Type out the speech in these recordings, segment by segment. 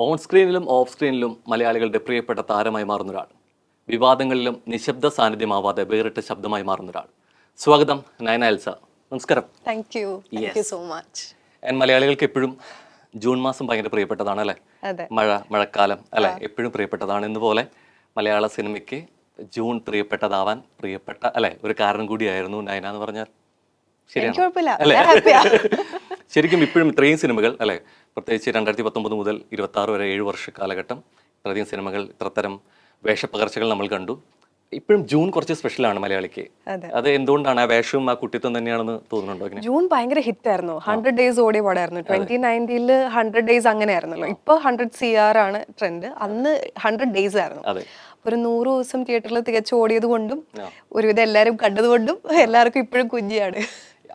On സ്ക്രീനിലും of സ്ക്രീനിലും മലയാളികളുടെ പ്രിയപ്പെട്ട താരമായി മാറുന്ന ഒരാൾ, വിവാദങ്ങളിലും നിശബ്ദ സാന്നിധ്യമാവാതെ വേറിട്ട ശബ്ദമായി മാറുന്ന ഒരാൾ. സ്വാഗതം നയന എൽസ. നമസ്കാരം. Thank you so much. മലയാളികൾക്ക് എപ്പോഴും ജൂൺ മാസം ഭയങ്കര പ്രിയപ്പെട്ടതാണ് അല്ലേ? മഴക്കാലം അല്ലെ, എപ്പോഴും പ്രിയപ്പെട്ടതാണ്. എന്നപോലെ മലയാള സിനിമയ്ക്ക് ജൂൺ പ്രിയപ്പെട്ടതാവാൻ പ്രിയപ്പെട്ട അല്ലെ ഒരു കാരണം കൂടിയായിരുന്നു നയന എന്ന് പറഞ്ഞാൽ ശരിക്കും ഇപ്പോഴും ഇത്രയും സിനിമകൾ അല്ലെ, പ്രത്യേകിച്ച് 2019 മുതൽ 26 വരെ 7 വർഷ കാലഘട്ടം ഇത്രയധികം സിനിമകൾ, ഇത്രത്തരം വേഷപ്പകർച്ചകൾ നമ്മൾ കണ്ടു. ഇപ്പോഴും ജൂൺ കുറച്ച് സ്പെഷ്യലാണ് മലയാളിക്ക്. അത് എന്തുകൊണ്ടാണ്? ആ വേഷവും ആ കുട്ടിത്വം തന്നെയാണെന്ന് തോന്നുന്നുണ്ടോ? ജൂൺ ഭയങ്കര ഹിറ്റ് ആയിരുന്നു. 100 days ഓടിയ പടമായിരുന്നു. 2019 100 days അങ്ങനെ ആയിരുന്നല്ലോ. ഇപ്പൊ 100 CR ആണ് ട്രെൻഡ്. അന്ന് 100 days ആയിരുന്നു. ഒരു 100 ദിവസം തിയേറ്ററിൽ തികച്ചു ഓടിയത് കൊണ്ടും ഒരുവിധം എല്ലാവരും കണ്ടതുകൊണ്ടും എല്ലാവർക്കും ഇപ്പോഴും കുഞ്ഞിയാണ്.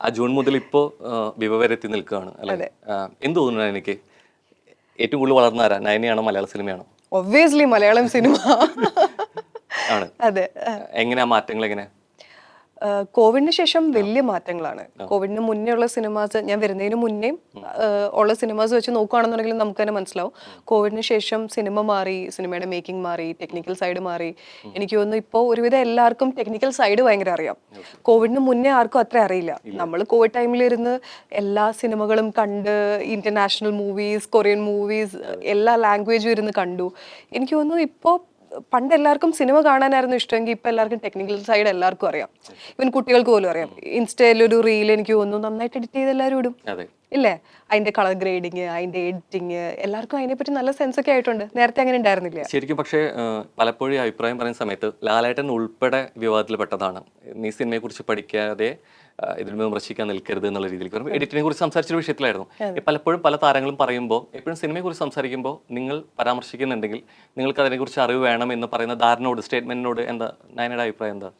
ആ ജൂൺ മുതൽ ഇപ്പോ വിവ വരെ എത്തി നിൽക്കുകയാണ് അല്ലെ? എന്ത് തോന്നുന്നു എനിക്ക് ഏറ്റവും കൂടുതൽ വളർന്ന ആരാ, നയനയാണോ മലയാള സിനിമയാണോ? ഒബ്വിയസ്ലി മലയാളം സിനിമ ആണ്. അതെ. എങ്ങനെയാ മാറ്റങ്ങൾ? എങ്ങനെ? കോവിഡിന് ശേഷം വലിയ മാറ്റങ്ങളാണ്. കോവിഡിന് മുന്നേ ഉള്ള സിനിമാസ്, ഞാൻ വരുന്നതിന് മുന്നേ ഉള്ള സിനിമാസ് വെച്ച് നോക്കുകയാണെന്നുണ്ടെങ്കിൽ നമുക്ക് തന്നെ മനസ്സിലാവും. കോവിഡിന് ശേഷം സിനിമ മാറി, സിനിമയുടെ മേക്കിംഗ് മാറി, ടെക്നിക്കൽ സൈഡ് മാറി. എനിക്ക് തോന്നുന്നു ഇപ്പോൾ ഒരുവിധം എല്ലാവർക്കും ടെക്നിക്കൽ സൈഡ് ഭയങ്കര അറിയാം. കോവിഡിന് മുന്നേ ആർക്കും അത്ര അറിയില്ല. നമ്മൾ കോവിഡ് ടൈമിലിരുന്ന് എല്ലാ സിനിമകളും കണ്ട്, ഇന്റർനാഷണൽ മൂവീസ്, കൊറിയൻ മൂവീസ്, എല്ലാ ലാംഗ്വേജും ഇരുന്ന് കണ്ടു. എനിക്ക് തോന്നുന്നു ഇപ്പോൾ പണ്ട് എല്ലാവർക്കും സിനിമ കാണാനായിരുന്നു ഇഷ്ടമെങ്കിൽ ഇപ്പൊ എല്ലാവർക്കും ടെക്നിക്കൽ സൈഡ് എല്ലാവർക്കും അറിയാം. ഇവൻ കുട്ടികൾക്ക് പോലും അറിയാം. ഇൻസ്റ്റയിലൊരു റീൽ എനിക്ക് തോന്നുന്നു നന്നായിട്ട് എഡിറ്റ് ചെയ്ത് എല്ലാവരും ഇടും ഇല്ലേ? അതിന്റെ കളർ ഗ്രേഡിങ്, അതിന്റെ എഡിറ്റിങ്, എല്ലാവർക്കും അതിനെപ്പറ്റി നല്ല സെൻസ് ഒക്കെ ആയിട്ടുണ്ട്. നേരത്തെ അങ്ങനെ ഉണ്ടായിരുന്നില്ല ശരിക്കും. പക്ഷേ പലപ്പോഴും അഭിപ്രായം പറയുന്ന സമയത്ത് ലാലേട്ടൻ ഉൾപ്പെടെ വിവാദത്തിൽ പെട്ടതാണ്. നീ സിനിമയെ കുറിച്ച് പഠിക്കാതെ ഇതിന് വിമർശിക്കാൻ നിൽക്കരുത് എന്നുള്ള രീതിയിൽ എഡിറ്റിനെ കുറിച്ച് സംസാരിച്ച വിഷയത്തിലായിരുന്നു. പലപ്പോഴും പല താരങ്ങളും പറയുമ്പോൾ, എപ്പോഴും സിനിമയെ കുറിച്ച് സംസാരിക്കുമ്പോൾ നിങ്ങൾ പരാമർശിക്കുന്നുണ്ടെങ്കിൽ നിങ്ങൾക്ക് അതിനെക്കുറിച്ച് അറിവ് വേണം എന്ന് പറയുന്ന ധാരണയോട്, സ്റ്റേറ്റ്മെന്റിനോട് എന്താ നയനയുടെ അഭിപ്രായം? എന്താ,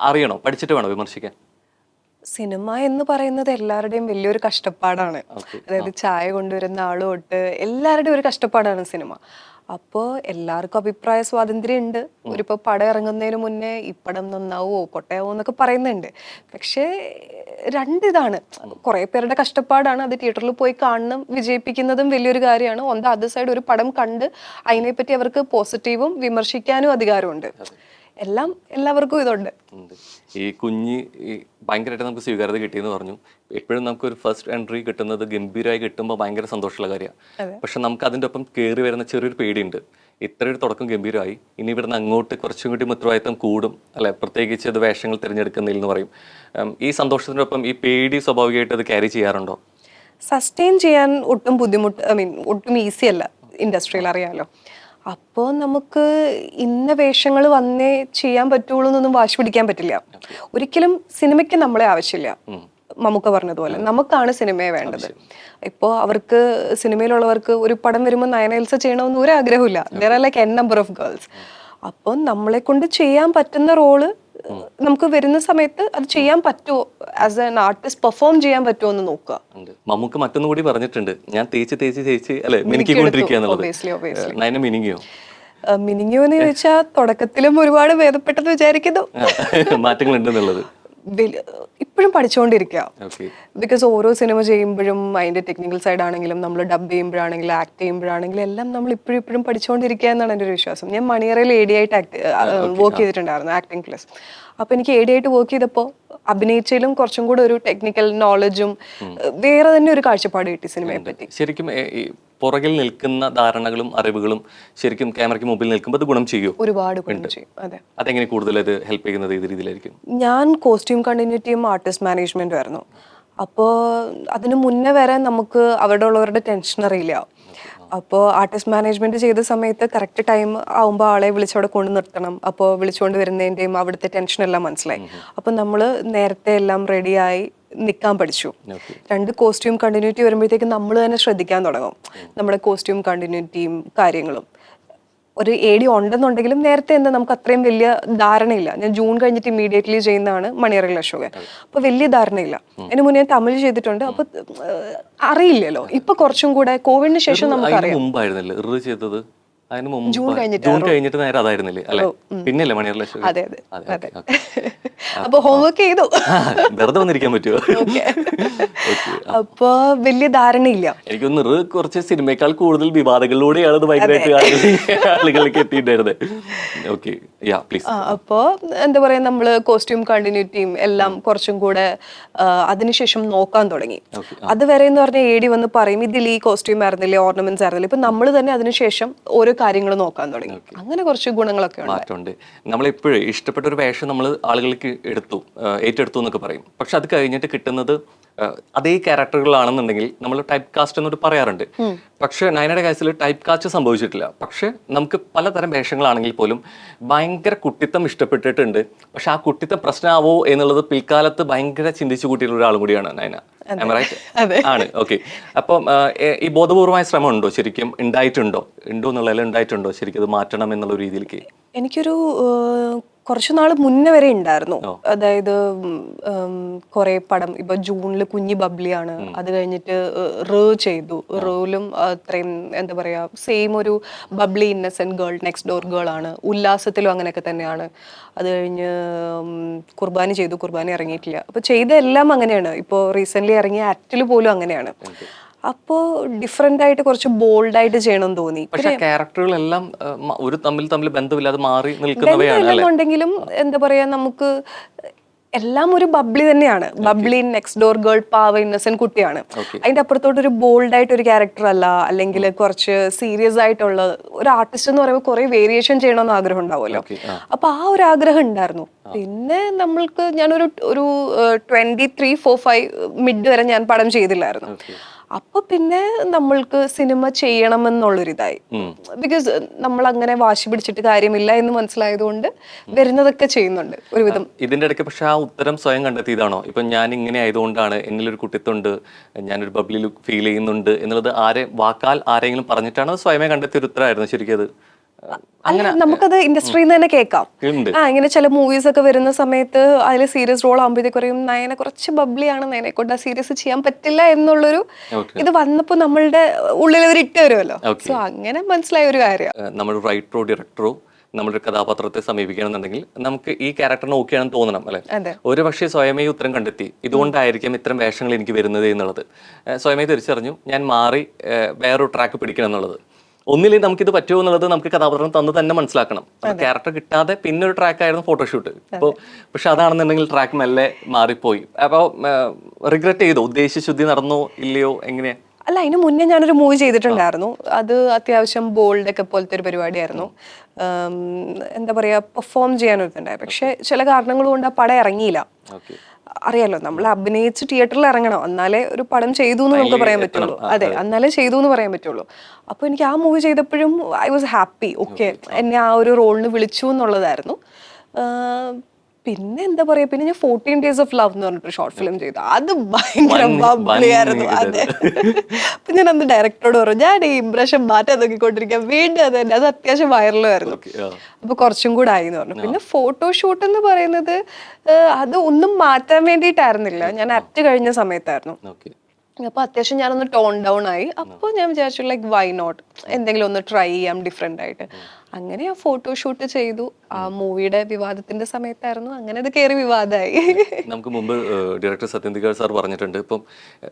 അറിയണോ, പഠിച്ചിട്ട് വേണോ വിമർശിക്കാൻ? സിനിമ എന്ന് പറയുന്നത് എല്ലാവരുടെയും വലിയൊരു കഷ്ടപ്പാടാണ്. അതായത് ചായ കൊണ്ടുവരുന്ന ആള് തൊട്ട് എല്ലാവരുടെയും ഒരു കഷ്ടപ്പാടാണ് സിനിമ. അപ്പോൾ എല്ലാവർക്കും അഭിപ്രായ സ്വാതന്ത്ര്യം ഉണ്ട്. ഒരിപ്പോൾ പടം ഇറങ്ങുന്നതിന് മുന്നേ ഈ പടം നന്നാവോ പൊട്ടയാവോ എന്നൊക്കെ പറയുന്നുണ്ട്. പക്ഷേ രണ്ടിതാണ്. കുറെ പേരുടെ കഷ്ടപ്പാടാണ്. അത് തിയേറ്ററിൽ പോയി കാണണം, വിജയിപ്പിക്കുന്നതും വലിയൊരു കാര്യമാണ്. ഓൺ ദ അതർ സൈഡ് ഒരു പടം കണ്ട് അതിനെപ്പറ്റി അവർക്ക് പോസിറ്റീവും വിമർശിക്കാനും അധികാരമുണ്ട്. എല്ലാം എല്ലാവർക്കും ഇതുണ്ട്. ഈ കുഞ്ഞ് ഭയങ്കരമായിട്ട് നമുക്ക് സ്വീകാര്യത കിട്ടിയെന്ന് പറഞ്ഞു. എപ്പോഴും നമുക്കൊരു ഫസ്റ്റ് എൻട്രി കിട്ടുന്നത് ഗംഭീരമായി കിട്ടുമ്പോൾ ഭയങ്കര സന്തോഷമുള്ള കാര്യമാണ്. പക്ഷെ നമുക്ക് അതിൻ്റെ ഒപ്പം കയറി വരുന്ന ചെറിയൊരു പേടിയുണ്ട്. ഇത്രയൊരു തുടക്കം ഗംഭീരമായി, ഇനി ഇവിടുന്ന് അങ്ങോട്ട് കുറച്ചും കൂടി ഉത്തരവാദിത്തം കൂടും അല്ലെ, പ്രത്യേകിച്ച് അത് വേഷങ്ങൾ തിരഞ്ഞെടുക്കുന്നതിൽ എന്ന് പറയും. ഈ സന്തോഷത്തിൻ്റെ ഒപ്പം ഈ പേടി സ്വാഭാവികമായിട്ട് അത് ക്യാരി ചെയ്യാറുണ്ടോ? സസ്റ്റെയിൻ ചെയ്യാൻ ഒട്ടും ബുദ്ധിമുട്ട്, ഒട്ടും ഈസി അല്ല ഇൻഡസ്ട്രിയിൽ, അറിയാമല്ലോ. അപ്പോൾ നമുക്ക് ഇന്ന വേഷങ്ങൾ വന്നേ ചെയ്യാൻ പറ്റുള്ളൂ എന്നൊന്നും വാശി പിടിക്കാൻ പറ്റില്ല. ഒരിക്കലും സിനിമയ്ക്ക് നമ്മളെ ആവശ്യമില്ല. മമ്മൂക്ക പറഞ്ഞതുപോലെ നമുക്കാണ് സിനിമയെ വേണ്ടത്. ഇപ്പോൾ അവർക്ക്, സിനിമയിലുള്ളവർക്ക് ഒരു പടം വരുമ്പോൾ നയന എൽസ ചെയ്യണമെന്ന് ഒരു ആഗ്രഹമില്ല. There are like n number of girls. അപ്പോൾ നമ്മളെ കൊണ്ട് ചെയ്യാൻ പറ്റുന്ന റോള് നമുക്ക് വരുന്ന സമയത്ത് അത് ചെയ്യാൻ പറ്റുമോ, ആസ് എൻ ആർട്ടിസ്റ്റ് പെർഫോം ചെയ്യാൻ പറ്റുമോ എന്ന് നോക്കുക. നമുക്ക് മറ്റൊന്നും കൂടി പറഞ്ഞിട്ടുണ്ട്, ഞാൻ തേച്ച് അല്ലെ മിനിക്കൊണ്ടിരിക്കുക എന്നുള്ളത്. മിനിങ്ങിയോ എന്ന് ചോദിച്ചാൽ തുടക്കത്തിലും ഒരുപാട് ഭേദപ്പെട്ടെന്ന് വിചാരിക്കുന്നു. മാറ്റങ്ങൾ ഉണ്ടെന്നുള്ളത് ഇപ്പോഴും പഠിച്ചുകൊണ്ടിരിക്കുക. ബിക്കോസ് ഓരോ സിനിമ ചെയ്യുമ്പോഴും അതിന്റെ ടെക്നിക്കൽ സൈഡ് ആണെങ്കിലും, നമ്മൾ ഡബ് ചെയ്യുമ്പോഴാണെങ്കിലും, ആക്ട് ചെയ്യുമ്പോഴാണെങ്കിലും എല്ലാം നമ്മൾ ഇപ്പോഴും പഠിച്ചുകൊണ്ടിരിക്കുക എന്നാണ് എൻ്റെ ഒരു വിശ്വാസം. ഞാൻ മണിയറയിൽ AD ആയിട്ട് വർക്ക് ചെയ്തിട്ടുണ്ടായിരുന്നു, ആക്ടിങ് പ്ലസ്. അപ്പൊ എനിക്ക് AD ആയിട്ട് വർക്ക് ചെയ്തപ്പോൾ അഭിനയിച്ചതിലും കുറച്ചും കൂടെ ഒരു ടെക്നിക്കൽ നോളജും വേറെ തന്നെ ഒരു കാഴ്ചപ്പാട് കിട്ടി സിനിമയെ പറ്റി. ശരിക്കും പുറകിൽ നിൽക്കുന്ന ധാരണകളും അറിവുകളും ശരിക്കും ക്യാമറയ്ക്ക് മുമ്പിൽ നിൽക്കുമ്പോൾ അത് ഗുണം ചെയ്യും, ഒരുപാട് ഗുണം ചെയ്യും. അതെ, അതെങ്ങനെ കൂടുതൽ അത് ഹെൽപ്പ് ചെയ്യുന്നത് ഏത് രീതിയിലായിരിക്കും? ഞാൻ കോസ്റ്റ്യൂം കണ്ടിന്യൂറ്റിയും ആർട്ടിസ്റ്റ് മാനേജ്മെന്റും ആയിരുന്നു. അപ്പോൾ അതിന് മുന്നേ വരെ നമുക്ക് അവിടെ ഉള്ളവരുടെ ടെൻഷൻ അറിയില്ല. അപ്പോൾ ആർട്ടിസ്റ്റ് മാനേജ്മെന്റ് ചെയ്ത സമയത്ത് കറക്റ്റ് ടൈം ആവുമ്പോൾ ആളെ വിളിച്ചവിടെ കൊണ്ട് നിർത്തണം. അപ്പോൾ വിളിച്ചുകൊണ്ട് വരുന്നതിൻ്റെയും അവിടുത്തെ ടെൻഷനെല്ലാം മനസ്സിലായി. അപ്പോൾ നമ്മൾ നേരത്തെ എല്ലാം റെഡിയായി നിൽക്കാൻ പഠിച്ചു. 2 കോസ്റ്റ്യൂം കണ്ടിന്യൂറ്റി വരുമ്പോഴത്തേക്കും നമ്മൾ തന്നെ ശ്രദ്ധിക്കാൻ തുടങ്ങും നമ്മുടെ കോസ്റ്റ്യൂം കണ്ടിന്യൂറ്റിയും കാര്യങ്ങളും. ഒരു AD ഉണ്ടെന്നുണ്ടെങ്കിലും നേരത്തെ എന്താ നമുക്ക് അത്രയും വലിയ ധാരണയില്ല. ഞാൻ ജൂൺ കഴിഞ്ഞിട്ട് ഇമ്മീഡിയറ്റ്ലി ചെയ്യുന്നതാണ് മണിയറയിൽ അശോകൻ. അപ്പൊ വലിയ ധാരണയില്ല. അതിന് മുന്നേ ഞാൻ തമിഴ് ചെയ്തിട്ടുണ്ട്. അപ്പൊ അറിയില്ലല്ലോ. ഇപ്പൊ കുറച്ചും കൂടെ കോവിഡിന് ശേഷം നമുക്കറിയാം. ജൂൺ കഴിഞ്ഞിട്ട് നേരെ അതായിരുന്നില്ലേ അല്ലെ? പിന്നല്ലേ മണിയറയിൽ അശോകൻ? അതെ അതെ അതെ. അപ്പൊ ഹോംവർക്ക് ചെയ്തു. വെറുതെ വന്നിരിക്കാൻ പറ്റുമോ? ഓക്കെ. അപ്പൊ വലിയ ധാരണയില്ല. എനിക്കൊന്ന് കുറച്ച് സിനിമയേക്കാൾ കൂടുതൽ വിവാദങ്ങളിലൂടെയാണ് ഇത് ഭയങ്കരമായിട്ട് ആളുകളിലേക്ക് എത്തിയിട്ടുണ്ടായിരുന്നത്. Okay, yeah please. അപ്പോ എന്താ പറയാ, നമ്മള് കോസ്റ്റ്യൂം കണ്ടിന്യൂറ്റിയും എല്ലാം കുറച്ചും കൂടെ അതിനുശേഷം നോക്കാൻ തുടങ്ങി. അതുവരെ എന്ന് പറഞ്ഞാൽ AD വന്ന് പറയും ഇതിൽ ഈ കോസ്റ്റ്യൂം ആയിരുന്നില്ലേ, ഓർണമെന്റ്സ് ആയിരുന്നില്ലേ. ഇപ്പൊ നമ്മൾ തന്നെ അതിനുശേഷം ഓരോ കാര്യങ്ങൾ നോക്കാൻ തുടങ്ങി. അങ്ങനെ കുറച്ച് ഗുണങ്ങളൊക്കെ മാറ്റമുണ്ട്. നമ്മളെപ്പോഴും ഇഷ്ടപ്പെട്ട ഒരു വേഷം നമ്മൾ ആളുകൾക്ക് ഏറ്റെടുത്തു എന്നൊക്കെ പറയും. പക്ഷെ അത് കഴിഞ്ഞിട്ട് കിട്ടുന്നത് അതേ ക്യാരക്ടറുകളാണെന്നുണ്ടെങ്കിൽ നമ്മൾ ടൈപ്പ് കാസ്റ്റ് എന്നൊരു പറയാറുണ്ട്. പക്ഷെ നയനയുടെ കേസിൽ ടൈപ്പ് കാസ്റ്റ് സംഭവിച്ചിട്ടില്ല. പക്ഷെ നമുക്ക് പലതരം വേഷങ്ങളാണെങ്കിൽ പോലും ഭയങ്കര കുട്ടിത്തം ഇഷ്ടപ്പെട്ടിട്ടുണ്ട്. പക്ഷെ ആ കുട്ടിത്തം പ്രശ്നമാവോ എന്നുള്ളത് പിൽക്കാലത്ത് ഭയങ്കര ചിന്തിച്ചു കൂട്ടിയിട്ടുള്ള ഒരാളും കൂടിയാണ് നയന. ആണ്. ഓക്കെ. അപ്പം ഈ ബോധപൂർവമായ ശ്രമം ഉണ്ടോ ശരിക്കും? ഉണ്ടോ എന്നുള്ളതിൽ ഉണ്ടായിട്ടുണ്ടോ ശരിക്കും ഇത് മാറ്റണം എന്നുള്ള രീതിയിലേക്ക്? എനിക്കൊരു കുറച്ചു നാൾ മുന്നേ വരെ ഉണ്ടായിരുന്നു. അതായത് കുറെ പടം ഇപ്പൊ ജൂണിൽ കുഞ്ഞി ബബ്ലിയാണ്, അത് കഴിഞ്ഞിട്ട് ചെയ്തു. റോയിലും അത്രയും എന്താ പറയാ സെയിം ഒരു bubbly Innocent girl, next door girl ആണ്. ഉല്ലാസത്തിലും അങ്ങനെയൊക്കെ തന്നെയാണ്. അത് കഴിഞ്ഞ് കുർബാനി ചെയ്തു, കുർബാനി ഇറങ്ങിയിട്ടില്ല. അപ്പൊ ചെയ്ത എല്ലാം അങ്ങനെയാണ്. ഇപ്പോൾ റീസെന്റ് ഇറങ്ങിയ ആക്ടിൽ പോലും അങ്ങനെയാണ്. അപ്പോ ഡിഫറെന്റ് ആയിട്ട് കുറച്ച് ബോൾഡ് ആയിട്ട് ചെയ്യണമെന്ന് തോന്നി. പക്ഷേ ക്യാരക്ടറുകളെല്ലാം ഒരു തമ്മിൽ ബന്ധമില്ലാതെ മാറി നിൽക്കുന്നവയാണെന്നുണ്ടെങ്കിലും എന്താ പറയാ, നമുക്ക് എല്ലാം ഒരു ബബ്ലി തന്നെയാണ്. ബബ്ലി, നെക്സ്റ്റ് ഡോർ ഗേൾ, പാവ ഇന്നസെന്റ് കുട്ടിയാണ്. അതിന്റെ അപ്പുറത്തോട്ട് ഒരു ബോൾഡ് ആയിട്ട് ഒരു ക്യാരക്ടർ അല്ല, അല്ലെങ്കിൽ കുറച്ച് സീരിയസ് ആയിട്ടുള്ള ഒരു ആർട്ടിസ്റ്റ് എന്ന് പറയുമ്പോൾ കുറെ വേരിയേഷൻ ചെയ്യണമെന്ന് ആഗ്രഹം ഉണ്ടാവുമല്ലോ. അപ്പൊ ആ ഒരു ആഗ്രഹം ഉണ്ടായിരുന്നു. പിന്നെ നമ്മൾക്ക് ഞാനൊരു 23, 4, 5 മിഡ് വരെ ഞാൻ പടം ചെയ്തില്ലായിരുന്നു. അപ്പൊ പിന്നെ നമ്മൾക്ക് സിനിമ ചെയ്യണമെന്നുള്ളൊരിതായി. ബിക്കോസ് നമ്മൾ അങ്ങനെ വാശി പിടിച്ചിട്ട് കാര്യമില്ല എന്ന് മനസ്സിലായതുകൊണ്ട് വരുന്നതൊക്കെ ചെയ്യുന്നുണ്ട് ഒരുവിധം. ഇതിന്റെ ഇടയ്ക്ക് പക്ഷെ ആ ഉത്തരം സ്വയം കണ്ടെത്തിയതാണോ? ഇപ്പൊ ഞാൻ ഇങ്ങനെ ആയതുകൊണ്ടാണ്, എന്നിലൊരു കുട്ടിത്തുണ്ട്, ഞാനൊരു ബബ്ലി ലുക്ക് ഫീൽ ചെയ്യുന്നുണ്ട് എന്നുള്ളത് വാക്കാൽ ആരെങ്കിലും പറഞ്ഞിട്ടാണോ സ്വയമേ കണ്ടെത്തിയ ഒരു ഉത്തരമായിരുന്നു ശരിക്കും അത്? നമുക്കത് ഇൻഡസ്ട്രിയിൽ നിന്ന് തന്നെ കേൾക്കാം. ഇങ്ങനെ ചില മൂവീസ് ഒക്കെ വരുന്ന സമയത്ത് അതിൽ സീരിയസ് റോൾ ആകുമ്പോഴത്തേക്ക് പറയും നയന കുറച്ച് ബബ്ലിയാണ്, നയനെ കൊണ്ട് ആ സീരിയസ് ചെയ്യാൻ പറ്റില്ല എന്നുള്ളൊരു ഇത് വന്നപ്പോ നമ്മളുടെ ഉള്ളിൽ അവർ ഇട്ട് വരുമല്ലോ. സോ അങ്ങനെ മനസ്സിലായ ഒരു കാര്യം. നമ്മൾ റൈറ്ററോ ഡയറക്ടറോ നമ്മുടെ കഥാപാത്രത്തെ സമീപിക്കണമെന്നുണ്ടെങ്കിൽ നമുക്ക് ഈ ക്യാരക്ടറിനെ ഓക്കെയാണെന്ന് തോന്നണം അല്ലെ? ഒരു പക്ഷേ സ്വയമേ ഉത്തരം കണ്ടെത്തി ഇതുകൊണ്ടായിരിക്കും ഇത്തരം വേഷങ്ങൾ എനിക്ക് വരുന്നത് എന്നുള്ളത് സ്വയമേ തിരിച്ചറിഞ്ഞു, ഞാൻ മാറി വേറൊരു ട്രാക്ക് പിടിക്കണം എന്നുള്ളത്. ഒന്നില്ലെങ്കിൽ നമുക്കിത് പറ്റുമോ എന്നുള്ളത് നമുക്ക് കഥാപാത്രം തന്ന് തന്നെ മനസ്സിലാക്കണം. ക്യാരക്ടർ കിട്ടാതെ പിന്നെ ഒരു ട്രാക്ക് ആയിരുന്നു ഫോട്ടോഷൂട്ട്. അപ്പോൾ പക്ഷെ അതാണെന്നുണ്ടെങ്കിൽ ട്രാക്ക് മെല്ലെ മാറിപ്പോയി. അപ്പോൾ റിഗ്രറ്റ് ചെയ്തോ? ഉദ്ദേശിച്ച ശുദ്ധി നടന്നോ ഇല്ലയോ എങ്ങനെയാ? അല്ല, അതിന് മുന്നേ ഞാനൊരു മൂവി ചെയ്തിട്ടുണ്ടായിരുന്നു. അത് അത്യാവശ്യം ബോൾഡ് ഒക്കെ പോലത്തെ ഒരു പരിപാടിയായിരുന്നു. എന്താ പറയാ, പെർഫോം ചെയ്യാനൊരുത്തുണ്ടായി. പക്ഷെ ചില കാരണങ്ങൾ കൊണ്ട് ആ പടം ഇറങ്ങിയില്ല. അറിയാലോ, നമ്മൾ അഭിനയിച്ച് തിയേറ്ററിൽ ഇറങ്ങണം, എന്നാലേ ഒരു പടം ചെയ്തു എന്ന് നമുക്ക് പറയാൻ പറ്റുള്ളൂ. അതെ, എന്നാലേ ചെയ്തു എന്ന് പറയാൻ പറ്റുള്ളൂ. അപ്പൊ എനിക്ക് ആ മൂവി ചെയ്തപ്പോഴും ഐ വാസ് ഹാപ്പി. ഓക്കെ, എന്നെ ആ ഒരു റോളിന് വിളിച്ചു എന്നുള്ളതായിരുന്നു. പിന്നെ എന്താ പറയാ, പിന്നെ ഞാൻ 14 Days of Love എന്ന് പറഞ്ഞിട്ട് ഷോർട്ട് ഫിലിം ചെയ്തു. അത് ഭയങ്കര ബബ്ലിയായിരുന്നു. അതെ. അപ്പൊ ഞാൻ അന്ന് ഡയറക്ടറോട് പറഞ്ഞു ഞാൻ ഈ ഇംപ്രഷൻ മാറ്റാൻ നോക്കിക്കൊണ്ടിരിക്കാം, വീണ്ടും അത് തന്നെ. അത് അത്യാവശ്യം വൈറലുമായിരുന്നു. അപ്പൊ കുറച്ചും കൂടെ ആയി എന്ന് പറഞ്ഞു. പിന്നെ ഫോട്ടോഷൂട്ട് എന്ന് പറയുന്നത് അത് ഒന്നും മാറ്റാൻ വേണ്ടിയിട്ടായിരുന്നില്ല. ഞാൻ ആക്ട് കഴിഞ്ഞ സമയത്തായിരുന്നു. അപ്പൊ അത്യാവശ്യം ഞാനൊന്ന് ടോൺ ഡൗൺ ആയി. അപ്പോൾ ഞാൻ വിചാരിച്ചു ലൈക്ക് വൈ നോട്ട്, എന്തെങ്കിലും ഒന്ന് ട്രൈ ചെയ്യാം ഡിഫറെന്റ് ആയിട്ട്. അങ്ങനെ ആ ഫോട്ടോഷൂട്ട് ചെയ്തു. ആ മൂവിയുടെ വിവാദത്തിന്റെ സമയത്തായിരുന്നു. അങ്ങനെ അത് കയറി വിവാദമായി. നമുക്ക് മുമ്പ് ഡയറക്ടർ സത്യന്തിക സാർ പറഞ്ഞിട്ടുണ്ട്, ഇപ്പം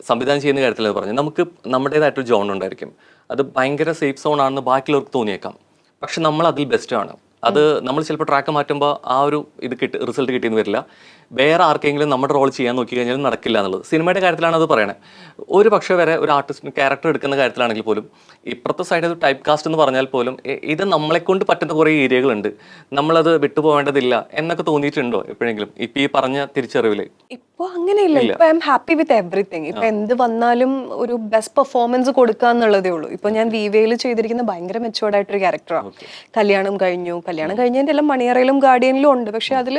സംവിധാനം ചെയ്യുന്ന കാര്യത്തിൽ പറഞ്ഞു നമുക്ക് നമ്മുടേതായിട്ടൊരു ജോൺ ഉണ്ടായിരിക്കും. അത് ഭയങ്കര സേഫ് സോൺ ആണെന്ന് ബാക്കിയുള്ളവർക്ക് തോന്നിയേക്കാം. പക്ഷെ നമ്മൾ അതിൽ ബെസ്റ്റ് ആണ്. അത് നമ്മൾ ചിലപ്പോൾ ട്രാക്ക് മാറ്റുമ്പോൾ ആ ഒരു റിസൾട്ട് കിട്ടിയെന്ന് വരില്ല. വേറെ ആർക്കെങ്കിലും നമ്മുടെ റോൾ ചെയ്യാൻ നോക്കി കഴിഞ്ഞാൽ നടക്കില്ല എന്നുള്ളത് സിനിമയുടെ കാര്യത്തിലാണ് അത് പറയണത്. ഒരു പക്ഷേ വരെ ഒരു ആർട്ടിസ്റ്റിന് ക്യാരക്ടർ എടുക്കുന്ന കാര്യത്തിലാണെങ്കിൽ പോലും ഇപ്പുറത്തെ സൈഡ് ഒരു ടൈപ്പ് കാസ്റ്റ് എന്ന് പറഞ്ഞാൽ പോലും ഇത് നമ്മളെ കൊണ്ട് പറ്റുന്ന കുറേ ഏരിയകളുണ്ട്, നമ്മളത് വിട്ടുപോകേണ്ടതില്ല എന്നൊക്കെ തോന്നിയിട്ടുണ്ടോ എപ്പോഴെങ്കിലും ഇപ്പം ഈ പറഞ്ഞ തിരിച്ചറിവില്? ഇപ്പൊ അങ്ങനെയില്ല. ഇപ്പൊ I am happy with everything. ഇപ്പൊ എന്ത് വന്നാലും ഒരു ബെസ്റ്റ് പെർഫോമൻസ് കൊടുക്കുക എന്നുള്ളതേ ഉള്ളൂ. ഇപ്പൊ ഞാൻ വിവയിൽ ചെയ്തിരിക്കുന്ന ഭയങ്കര മെച്ചുവേർഡ് ആയിട്ടൊരു ക്യാരക്ടറാണ്. കല്യാണം കഴിഞ്ഞതിന്റെ എല്ലാം മണിയറയിലും ഗാർഡിയനിലും ഉണ്ട്. പക്ഷെ അതിൽ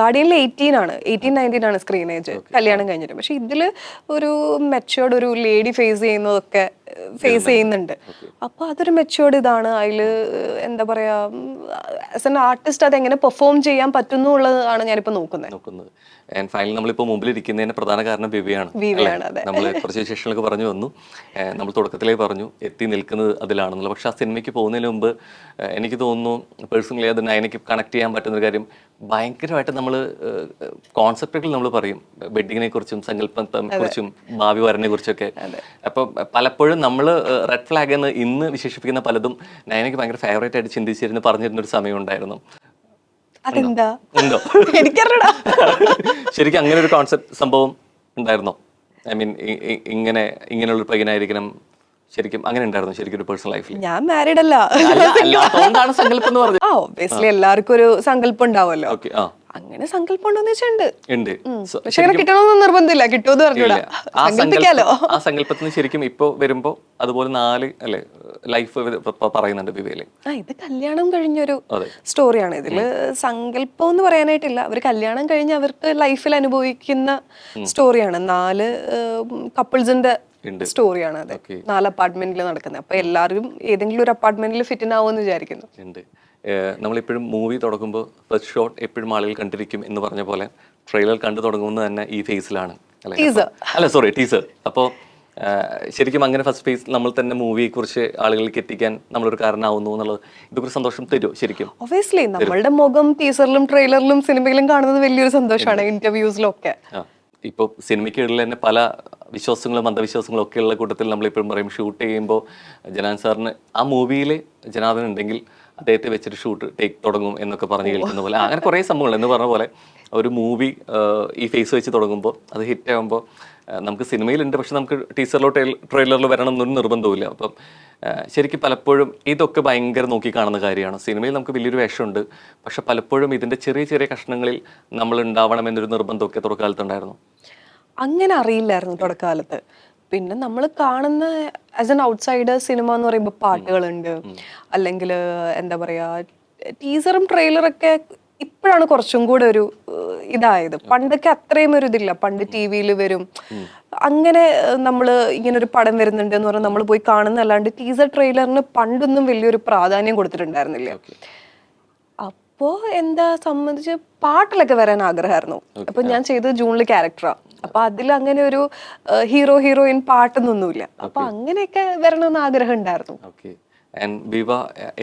ഗാർഡിയനിൽ 18-19 ആണ് സ്ക്രീൻ ഏജ് കല്യാണം കഴിഞ്ഞിട്ട്. പക്ഷെ ഇതില് ഒരു മെച്ചുവേർഡ് ഒരു ലേഡി ഫേസ് ചെയ്യുന്നുണ്ട്. അപ്പൊ അതൊരു മെച്ചുവേർഡ് ഇതാണ്. അതില് എന്താ പറയാ, ആസ് എൻ ആർട്ടിസ്റ്റ് അത് എങ്ങനെ പെർഫോം ചെയ്യാൻ പറ്റുന്നു ഉള്ളതാണ് ഞാനിപ്പോ നോക്കുന്നത്. ആൻഡ് ഫൈനൽ നമ്മളിപ്പോൾ മുമ്പിലിരിക്കുന്നതിന് പ്രധാന കാരണം വിവയാണ്. വിവയാണ്, അതെ. നമ്മൾ കുറച്ച് വിശേഷങ്ങളൊക്കെ പറഞ്ഞു വന്നു. നമ്മൾ തുടക്കത്തിലേ പറഞ്ഞു എത്തി നിൽക്കുന്നത് അതിലാണെന്നുള്ളത്. പക്ഷെ ആ സിനിമയ്ക്ക് പോകുന്നതിന് മുമ്പ് എനിക്ക് തോന്നുന്നു പേഴ്സണലി അത് നയനയ്ക്ക് കണക്ട് ചെയ്യാൻ പറ്റുന്ന ഒരു കാര്യം, ഭയങ്കരമായിട്ട് നമ്മൾ കോൺസെപ്റ്റുകൾ നമ്മൾ പറയും വെഡിങ്ങിനെ കുറിച്ചും സങ്കല്പത്തെ കുറിച്ചും ഭാവി വരനെ കുറിച്ചൊക്കെ. അപ്പോൾ പലപ്പോഴും നമ്മൾ റെഡ് ഫ്ലാഗ് എന്ന് ഇന്ന് വിശേഷിപ്പിക്കുന്ന പലതും നയനയ്ക്ക് ഭയങ്കര ഫേവറേറ്റ് ആയിട്ട് ചിന്തിച്ചിരുന്ന് പറഞ്ഞിരുന്ന ഒരു സമയം ഉണ്ടായിരുന്നു. അതെന്താ ഉണ്ടോ? എനിക്കറിയടാ. ശരിക്കും അങ്ങനെ ഒരു കോൺസെപ്റ്റ് സംഭവം ഉണ്ടായിരുന്നോ? ഐ മീൻ ഇങ്ങനെയുള്ള പയ്യനായിരിക്കണം, ശരിക്കും അങ്ങനെ ഉണ്ടായിരുന്നു ശരിക്കും ഒരു പേഴ്സണൽ ലൈഫിൽ? ഞാൻ മാരീഡ് അല്ല. അല്ലാത്തതുകൊണ്ടാണ് സങ്കല്പം എന്ന് പറഞ്ഞത്. ഒബ്വിയസ്ലി എല്ലാവർക്കും ഒരു സങ്കല്പം ഉണ്ടാവുമല്ലോ. ഓക്കെ. ആ അങ്ങനെ സങ്കല്പം ഉണ്ടോന്ന് വെച്ചുണ്ട്. ഉണ്ട്. പക്ഷെ അങ്ങനെ കിട്ടണമെന്ന് നിർബന്ധമില്ല, കിട്ടുമെന്ന് പറഞ്ഞൂടാ. സങ്കല്പിക്കാലോ. ആ സങ്കല്പത്തിന് ശരിക്കും ഇപ്പൊ വരുമ്പോ അതുപോലെ 4 അല്ലെ ലൈഫ് പറയുന്നുണ്ട് വിവയില്. ഇത് കല്യാണം കഴിഞ്ഞൊരു സ്റ്റോറിയാണ്. ഇതില് സങ്കല്പം എന്ന് പറയാനായിട്ടില്ല. അവർ കല്യാണം കഴിഞ്ഞ് അവർക്ക് ലൈഫിൽ അനുഭവിക്കുന്ന സ്റ്റോറിയാണ്. 4 കപ്പിൾസിന്റെ സ്റ്റോറിയാണ് അത്. 4 അപ്പാർട്ട്മെന്റിൽ നടക്കുന്നത്. അപ്പൊ എല്ലാവരും ഏതെങ്കിലും ഒരു അപ്പാർട്ട്മെന്റിൽ ഫിറ്റ് ആവുമെന്ന് വിചാരിക്കുന്നു. നമ്മളിപ്പോഴും മൂവി തുടങ്ങുമ്പോൾ ഫസ്റ്റ് ഷോട്ട് എപ്പോഴും ആളുകൾ കണ്ടിരിക്കും എന്ന് പറഞ്ഞ പോലെ ട്രെയിലർ കണ്ടു തുടങ്ങുന്നത് തന്നെ ഈ ഫേസിലാണ് അല്ല സോറി ടീസർ. അപ്പോൾ ശരിക്കും അങ്ങനെ ഫസ്റ്റ് ഫേസ് നമ്മൾ തന്നെ മൂവിയെ കുറിച്ച് ആളുകളിലേക്ക് എത്തിക്കാൻ നമ്മളൊരു കാരണമാവുന്നു എന്നുള്ളത് ഇതൊരു സന്തോഷം തരുമോ ശരിക്കും? ഒബ്വിയസ്ലി നമ്മളുടെ മുഖം ടീസറിലും ട്രെയിലറിലും സിനിമയിലും കാണുന്നത് വലിയൊരു സന്തോഷമാണ്, ഇന്റർവ്യൂസിലും ഒക്കെ. ഇപ്പോൾ സിനിമയ്ക്കുള്ളിൽ തന്നെ പല വിശ്വാസങ്ങളും അന്ധവിശ്വാസങ്ങളും ഒക്കെ ഉള്ള കൂട്ടത്തിൽ നമ്മളിപ്പോഴും പറയും ഷൂട്ട് ചെയ്യുമ്പോൾ ജനാൻ സാറിന് ആ മൂവിയിൽ ജനാർദ്ദൻ ഉണ്ടെങ്കിൽ അദ്ദേഹത്തെ വെച്ചിട്ട് ഷൂട്ട് ടേക്ക് തുടങ്ങും എന്നൊക്കെ പറഞ്ഞ് കേൾക്കുന്ന പോലെ അങ്ങനെ കുറേ സംഭവങ്ങൾ എന്ന് പറഞ്ഞ പോലെ ഒരു മൂവി ഈ ഫേസ് വെച്ച് തുടങ്ങുമ്പോൾ അത് ഹിറ്റ് ആകുമ്പോൾ നമുക്ക് സിനിമയിലുണ്ട്, പക്ഷെ നമുക്ക് ടീസറിലോ ട്രെയിലറിലോ വരണം എന്നൊരു നിർബന്ധമില്ല. അപ്പം ശരിക്കും പലപ്പോഴും ഇതൊക്കെ ഭയങ്കര നോക്കി കാണുന്ന കാര്യമാണ്. സിനിമയിൽ നമുക്ക് വലിയൊരു വേഷമുണ്ട്, പക്ഷെ പലപ്പോഴും ഇതിൻ്റെ ചെറിയ ചെറിയ കഷ്ണങ്ങളിൽ നമ്മൾ ഉണ്ടാവണം എന്നൊരു നിർബന്ധമൊക്കെ തുടക്കകാലത്തുണ്ടായിരുന്നു. അങ്ങനെ അറിയില്ലായിരുന്നു തുടക്കകാലത്ത്. പിന്നെ നമ്മൾ കാണുന്ന ആസ് എൻ ഔട്ട്സൈഡർ സിനിമ എന്ന് പറയുമ്പോൾ പാട്ടുകളുണ്ട്, അല്ലെങ്കിൽ എന്താ പറയാ ടീസറും ട്രെയിലറൊക്കെ ഇപ്പോഴാണ് കുറച്ചും കൂടെ ഒരു ഇതായത്. പണ്ടൊക്കെ അത്രയും ഒരു ഇതില്ല. പണ്ട് ടി വിയിൽ വരും, അങ്ങനെ നമ്മൾ ഇങ്ങനെ ഒരു പടം വരുന്നുണ്ട് എന്ന് പറഞ്ഞാൽ നമ്മൾ പോയി കാണുന്നല്ലാണ്ട് ടീസർ ട്രെയിലറിന് പണ്ടൊന്നും വലിയൊരു പ്രാധാന്യം കൊടുത്തിട്ടുണ്ടായിരുന്നില്ല. അപ്പോ എന്താ സംബന്ധിച്ച് പാട്ടിലൊക്കെ വരാൻ ആഗ്രഹമായിരുന്നു. അപ്പൊ ഞാൻ ചെയ്തത് ജൂണിൽ ക്യാരക്ടറാ. അപ്പൊ അതിൽ അങ്ങനെ ഒരു ഹീറോ ഹീറോയിൻ പാട്ടൊന്നൊന്നുമില്ല. അപ്പൊ അങ്ങനെയൊക്കെ വരണമെന്ന് ആഗ്രഹം ഉണ്ടായിരുന്നു. ആൻഡ് വിവ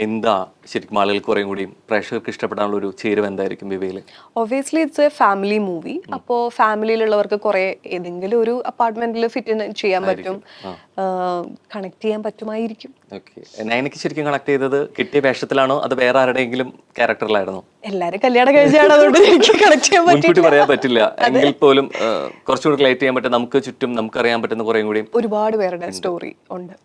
എന്താ ശരിക്കും ആളുകൾക്ക് കുറേ കൂടി പ്രേക്ഷകർക്ക് ഇഷ്ടപ്പെടാനുള്ള ഒരു ചേരുവ എന്തായിരിക്കും വിവയില്? Obviously it's a family movie. അപ്പോൾ ഫാമിലിയിലുള്ളവർക്ക് കുറെ ഏതെങ്കിലും ഒരു അപ്പാർട്ട്മെന്റിൽ ഫിറ്റ് ചെയ്യാൻ പറ്റും, കണക്ട് ചെയ്യാൻ പറ്റുമായിരിക്കും. നയനയ്ക്ക് ശരിക്കും കണക്ട് ചെയ്തത് കിട്ടിയ വേഷത്തിലാണോ അത് വേറെ ആരുടെയെങ്കിലും ക്യാരക്ടറിലായിരുന്നോ? എല്ലാരും കല്യാണം കഴിച്ചാണ്, അതുകൊണ്ട് എനിക്ക് കണക്ട് ചെയ്യാൻ മുൻകൂട്ടി പറയാൻ പറ്റില്ല എങ്കിൽ പോലും കുറച്ചുകൂടി റിലേറ്റ് ചെയ്യാൻ പറ്റും, നമുക്ക് ചുറ്റും നമുക്കറിയാൻ പറ്റുന്ന കുറേ കൂടി ഒരുപാട് പേരുടെ സ്റ്റോറി ഉണ്ട്.